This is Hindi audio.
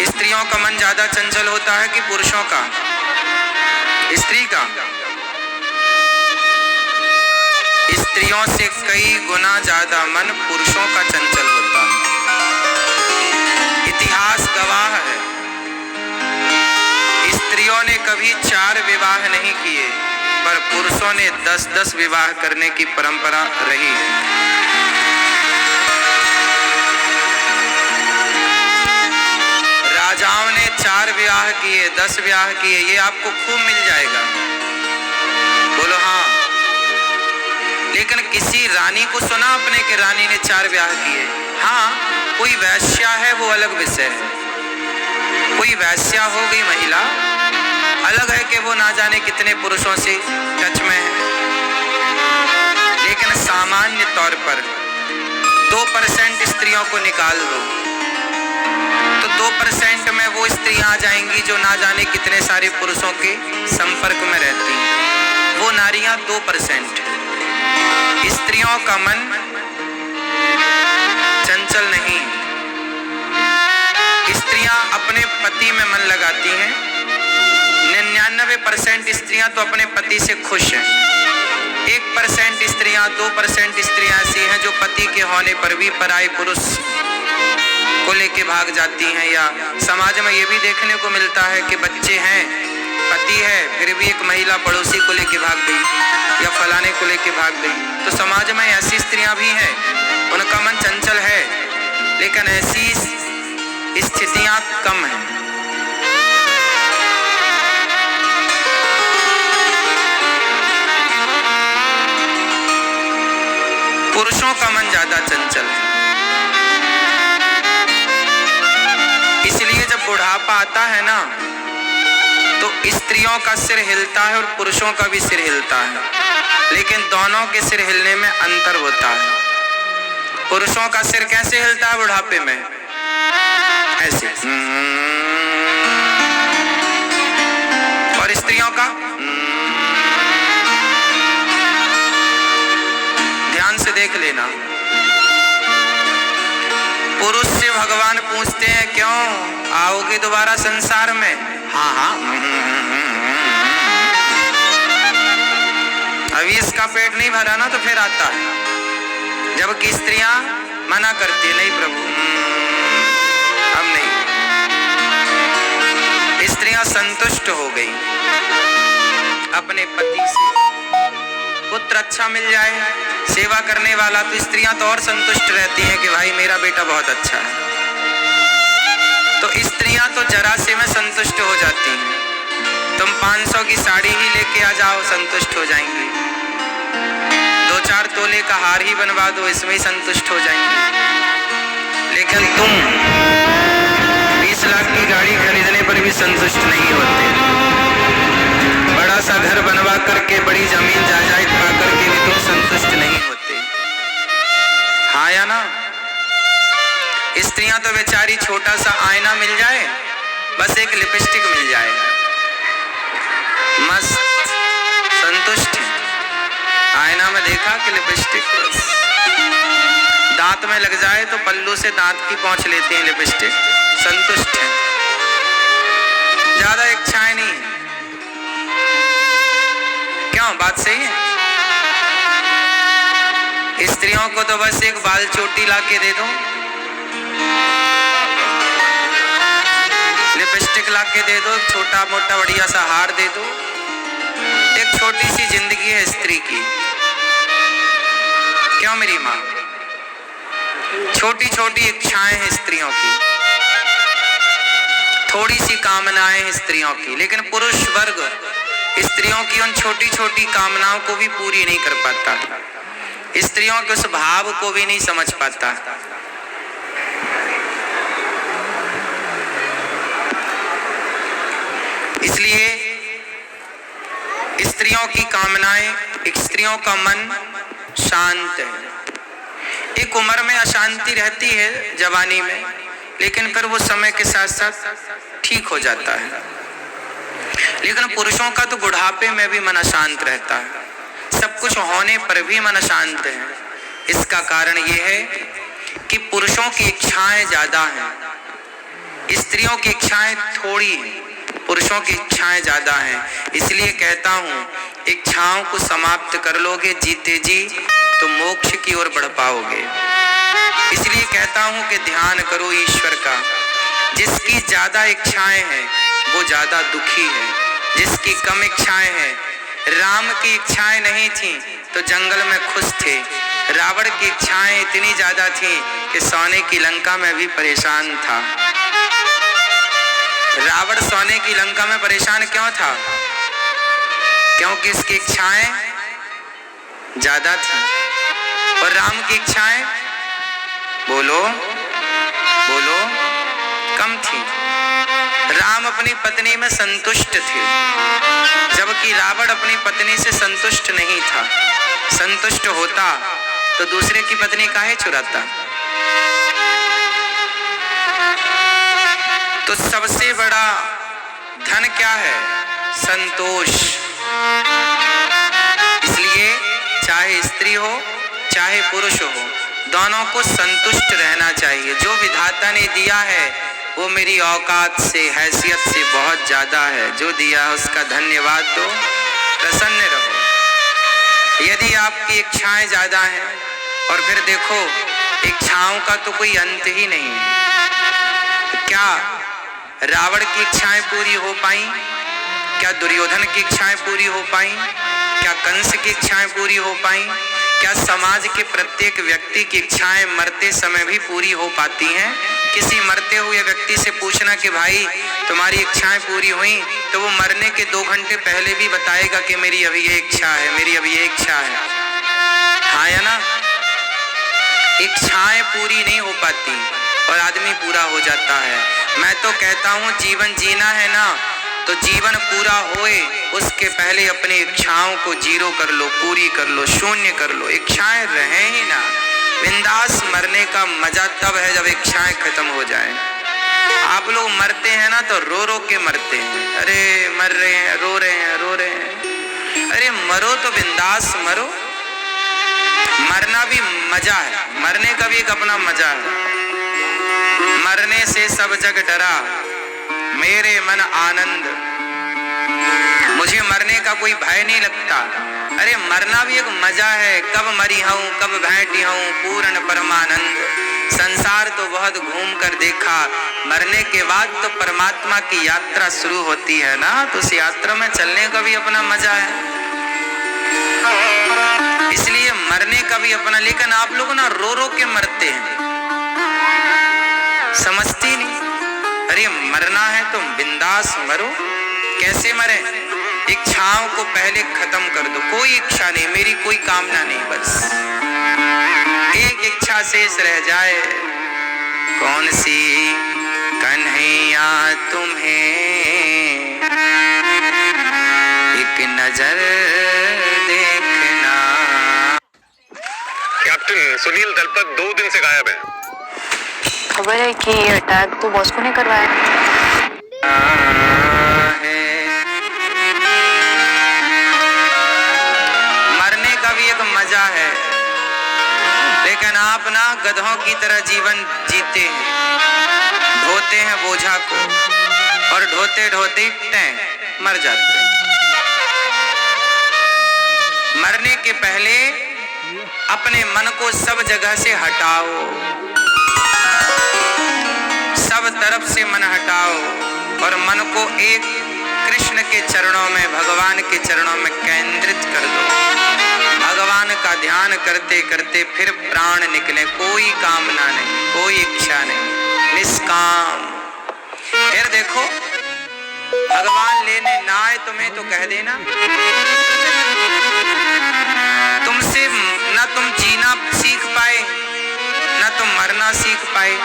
स्त्रियों का मन ज्यादा चंचल होता है कि पुरुषों का? स्त्री का। स्त्रियों से कई गुना ज्यादा मन पुरुषों का चंचल होता है। इतिहास गवाह है। स्त्रियों ने कभी 4 विवाह नहीं किए, पर पुरुषों ने 10-10 विवाह करने की परंपरा रही है। राजाओं ने 4 विवाह किए, 10 विवाह किए, ये आपको खूब मिल जाएगा। बोलो हाँ। लेकिन किसी रानी को सुना आपने कि रानी ने 4 विवाह किए? हाँ, कोई वैश्या है वो अलग विषय है। कोई वैश्या हो गई महिला, अलग है कि वो ना जाने कितने पुरुषों से टच में है। लेकिन सामान्य तौर पर 2% स्त्रियों को निकाल दो तो 2% में वो स्त्रियां आ जाएंगी जो ना जाने कितने सारे पुरुषों के संपर्क में रहती हैं। वो नारियां 2%। स्त्रियों का मन चंचल नहीं। स्त्रियां अपने पति में मन लगाती हैं। 99% स्त्रियां तो अपने पति से खुश हैं। 1% स्त्रियां, 2% स्त्रियां ऐसी हैं जो पति के होने पर भी पराये पुरुष को लेके भाग जाती हैं। या समाज में ये भी देखने को मिलता है कि बच्चे हैं, पति है, फिर भी एक महिला पड़ोसी को लेके भाग गई या फलाने को लेके भाग गई। तो समाज में ऐसी स्त्रियां भी हैं, उनका मन चंचल है, लेकिन ऐसी स्थितियां कम हैं। पुरुषों का मन ज्यादा चंचल है। इसलिए जब बुढ़ापा आता है ना, तो स्त्रियों का सिर हिलता है और पुरुषों का भी सिर हिलता है, लेकिन दोनों के सिर हिलने में अंतर होता है। पुरुषों का सिर कैसे हिलता है बुढ़ापे में? ऐसे। और स्त्रियों का ध्यान से देख लेना। पुरुष से भगवान पूछते हैं, क्यों आओगे दोबारा संसार में? हाँ हाँ। अभी इसका पेट नहीं भरा ना तो फिर आता है। जबकि स्त्रियां मना करती है, नहीं प्रभु अब नहीं। स्त्रियां संतुष्ट हो गई अपने पति से। पुत्र अच्छा मिल जाए, सेवा करने वाला, तो स्त्रियां तो और संतुष्ट रहती हैं कि भाई मेरा बेटा बहुत अच्छा है। तो स्त्रियां तो जरा से में संतुष्ट हो जाती हैं। तुम 500 की साड़ी ही लेके आ जाओ, संतुष्ट हो जाएंगी। 2-4 तोले का हार ही बनवा दो, इसमें ही संतुष्ट हो जाएंगी। लेकिन तुम 20 लाख की गाड़ी खरीदने पर भी संतुष्ट नहीं होते। बड़ा सा घर बनवा करके, बड़ी जमीन जायदाद पा करके भी तुम संतुष्ट नहीं होते। हाँ या ना? स्त्रियां तो बेचारी छोटा सा आईना मिल जाए, बस एक लिपस्टिक मिल जाए, मस्त संतुष्ट है। आईना में देखा कि लिपस्टिक, दांत में लग जाए तो पल्लू से दांत की पोंछ लेती है लिपस्टिक, संतुष्ट है। ज्यादा इच्छाएं नहीं है। क्यों? बात सही है। स्त्रियों को तो बस एक बाल चोटी लाके दे दो, लिपस्टिक लाके दे दो, छोटा मोटा बढ़िया सा हार दे दो। एक छोटी सी जिंदगी है स्त्री की। क्यों मेरी माँ? छोटी छोटी इच्छाएं हैं स्त्रियों की, थोड़ी सी कामनाएं हैं स्त्रियों की, लेकिन पुरुष वर्ग स्त्रियों की उन छोटी छोटी कामनाओं को भी पूरी नहीं कर पाता, स्त्रियों के उस भाव को भी नहीं समझ पाता। इसलिए स्त्रियों की कामनाएं, स्त्रियों का मन शांत है। एक उम्र में अशांति रहती है जवानी में, लेकिन फिर वो समय के साथ साथ ठीक हो जाता है। लेकिन पुरुषों का तो बुढ़ापे में भी मन अशांत रहता है, सब कुछ होने पर भी मन अशांत है। इसका कारण ये है कि पुरुषों की इच्छाएं ज्यादा हैं, स्त्रियों की इच्छाएं थोड़ी हैं, पुरुषों की इच्छाएं ज्यादा हैं। इसलिए कहता हूं, इच्छाओं को समाप्त कर लोगे जीते जी तो मोक्ष की ओर बढ़ पाओगे। इसलिए कहता हूं कि ध्यान करो ईश्वर का। जिसकी ज्यादा इच्छाएं हैं वो ज्यादा दुखी है, जिसकी कम इच्छाएं हैं। राम की इच्छाएं नहीं थी तो जंगल में खुश थे। रावण की इच्छाएं इतनी ज्यादा थी कि सोने की लंका में भी परेशान था। रावण सोने की लंका में परेशान क्यों था? क्योंकि इसकी इच्छाएं ज्यादा थी और राम की इच्छाएं बोलो बोलो कम थी। राम अपनी पत्नी में संतुष्ट थे, जबकि रावण अपनी पत्नी से संतुष्ट नहीं था। संतुष्ट होता तो दूसरे की पत्नी काहे चुराता? तो सबसे बड़ा धन क्या है? संतोष। इसलिए चाहे स्त्री हो चाहे पुरुष हो, दोनों को संतुष्ट रहना चाहिए। जो विधाता ने दिया है वो मेरी औकात से, हैसियत से बहुत ज्यादा है। जो दिया उसका धन्यवाद दो, प्रसन्न रहो। यदि आपकी इच्छाएं ज्यादा हैं, और फिर देखो इच्छाओं का तो कोई अंत ही नहीं है। क्या रावण की इच्छाएं पूरी हो पाई? क्या दुर्योधन की इच्छाएं पूरी हो पाई? क्या कंस की इच्छाएं पूरी हो पाई? क्या समाज के प्रत्येक व्यक्ति की इच्छाएं मरते समय भी पूरी हो पाती हैं? किसी मरते हुए व्यक्ति से पूछना कि भाई तुम्हारी इच्छाएं पूरी हुई, तो वो मरने के 2 घंटे पहले भी बताएगा कि मेरी अभी ये इच्छा है, मेरी अभी ये इच्छा है। हाँ या ना? इच्छाएं पूरी नहीं हो पाती और आदमी पूरा हो जाता है। मैं तो कहता हूँ जीवन जीना है ना, तो जीवन पूरा होए उसके पहले अपनी इच्छाओं को जीरो कर लो, पूरी कर लो, शून्य कर लो। इच्छाएं रहें ही ना। बिंदास मरने का मजा तब है जब इच्छाएं खत्म हो जाए। आप लोग मरते हैं ना तो रो रो के मरते हैं। अरे मर रहे हैं, रो रहे हैं, रो रहे हैं। अरे मरो तो बिंदास मरो। मरना भी मजा है, मरने का भी एक अपना मजा है। मरने से सब जग डरा, मेरे मन आनंद। मुझे मरने का कोई भय नहीं लगता। अरे मरना भी एक मजा है। कब मरी हूँ, कब भेंटी हूँ, पूर्ण परमानंद। संसार तो बहुत घूम कर देखा, मरने के बाद तो परमात्मा की यात्रा शुरू होती है ना, तो उस यात्रा में चलने का भी अपना मजा है। इसलिए मरने का भी अपना। लेकिन आप लोग ना रो रो के मरते हैं, समझती नहीं। अरे मरना है तो बिंदास मरो। कैसे मरे? इच्छाओं को पहले खत्म कर दो। कोई इच्छा नहीं, मेरी कोई कामना नहीं, बस एक इच्छा शेष रह जाए। कौन सी? कन्हैया तुम्हें एक नजर देखना। कैप्टन सुनील दलपत 2 दिन से गायब है। खबर है कि अटैक तो बॉस को ने करवाया है। मरने का भी एक मजा है, लेकिन आप ना गधों की तरह जीवन जीते हैं। ढोते हैं बोझा को और ढोते ढोते मर जाते हैं। मरने के पहले अपने मन को सब जगह से हटाओ, सब तरफ से मन हटाओ और मन को एक कृष्ण के चरणों में, भगवान के चरणों में केंद्रित कर दो। भगवान का ध्यान करते करते फिर प्राण निकले। कोई कामना नहीं, कोई इच्छा नहीं, निष्काम। फिर देखो भगवान लेने ना आए तुम्हें तो कह देना। तुमसे न तुम जीना सीख पाए, न तुम मरना सीख पाए।